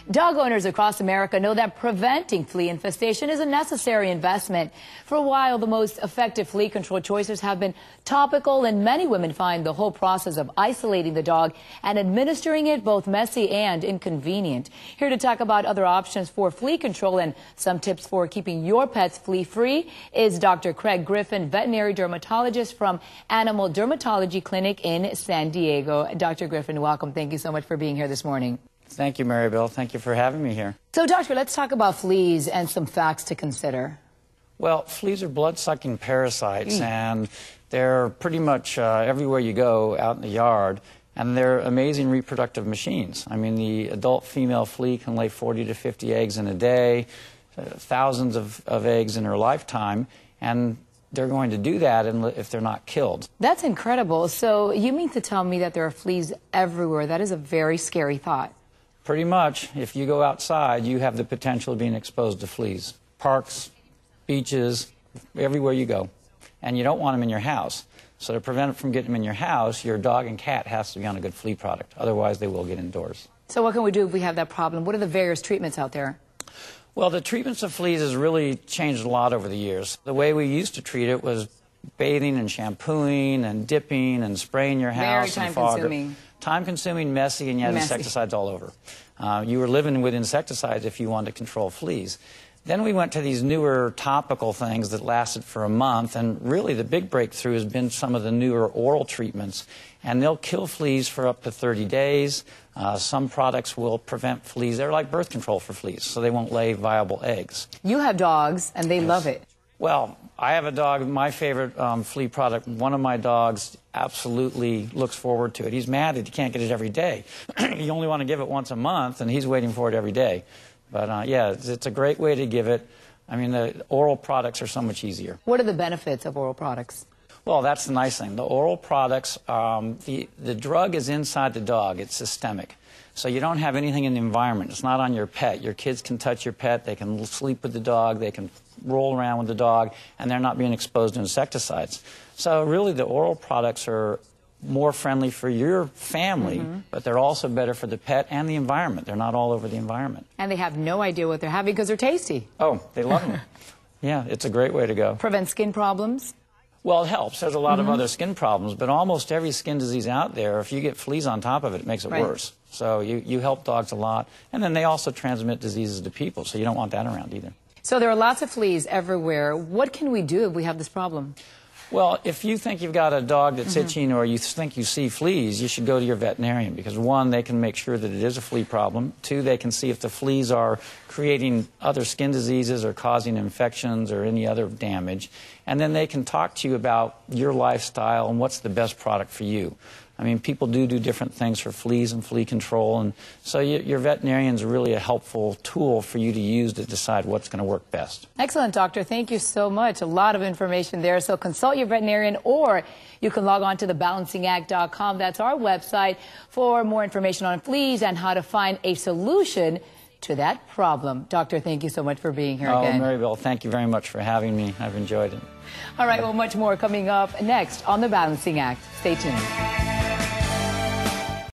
Dog owners across America know that preventing flea infestation is a necessary investment. For a while, the most effective flea control choices have been topical, and many women find the whole process of isolating the dog and administering it both messy and inconvenient. Here to talk about other options for flea control and some tips for keeping your pets flea-free is Dr. Griffin, veterinary dermatologist from Animal Dermatology Clinic in San Diego. Dr. Griffin, welcome. Thank you so much for being here this morning. Thank you, Maribel. Thank you for having me here. So, doctor, let's talk about fleas and some facts to consider. Well, fleas are blood-sucking parasites, and they're pretty much everywhere you go out in the yard, and they're amazing reproductive machines. I mean, the adult female flea can lay 40 to 50 eggs in a day, thousands of eggs in her lifetime, and they're going to do that if they're not killed. That's incredible. So you mean to tell me that there are fleas everywhere? That is a very scary thought. Pretty much. If you go outside, you have the potential of being exposed to fleas. Parks, beaches, everywhere you go. And you don't want them in your house. So to prevent from getting them in your house, your dog and cat has to be on a good flea product. Otherwise, they will get indoors. So what can we do if we have that problem? What are the various treatments out there? Well, the treatments of fleas has really changed a lot over the years. The way we used to treat it was bathing and shampooing and dipping and spraying your house. Very time-consuming. Time-consuming, messy, and you had insecticides all over. You were living with insecticides if you wanted to control fleas. Then we went to these newer topical things that lasted for a month, and really the big breakthrough has been some of the newer oral treatments. And they'll kill fleas for up to 30 days. Some products will prevent fleas. They're like birth control for fleas, so they won't lay viable eggs. You have dogs, and they love it. Well, I have a dog, my favorite flea product. One of my dogs absolutely looks forward to it. He's mad that he can't get it every day. You only want to give it once a month, and he's waiting for it every day. But yeah, it's a great way to give it. I mean, the oral products are so much easier. What are the benefits of oral products? Well, that's the nice thing. The oral products, the drug is inside the dog. It's systemic. So you don't have anything in the environment. It's not on your pet. Your kids can touch your pet. They can sleep with the dog. They can roll around with the dog, and they're not being exposed to insecticides. So really, the oral products are more friendly for your family, but they're also better for the pet and the environment. They're not all over the environment. And they have no idea what they're having because they're tasty. Oh, they love them. Yeah, it's a great way to go. Prevent skin problems? Well, it helps. There's a lot of other skin problems, but almost every skin disease out there, if you get fleas on top of it, it makes it worse. So you help dogs a lot. And then they also transmit diseases to people, so you don't want that around either. So there are lots of fleas everywhere. What can we do if we have this problem? Well, if you think you've got a dog that's itching or you think you see fleas, you should go to your veterinarian because, one, they can make sure that it is a flea problem. Two, they can see if the fleas are creating other skin diseases or causing infections or any other damage. And then they can talk to you about your lifestyle and what's the best product for you. I mean, people do different things for fleas and flea control, and so your veterinarian is really a helpful tool for you to use to decide what's going to work best. Excellent, doctor. Thank you so much. A lot of information there. So consult your veterinarian, or you can log on to thebalancingact.com. That's our website for more information on fleas and how to find a solution to that problem. Doctor, thank you so much for being here again. Oh, Maribel, thank you very much for having me. I've enjoyed it. All right, well, much more coming up next on The Balancing Act. Stay tuned.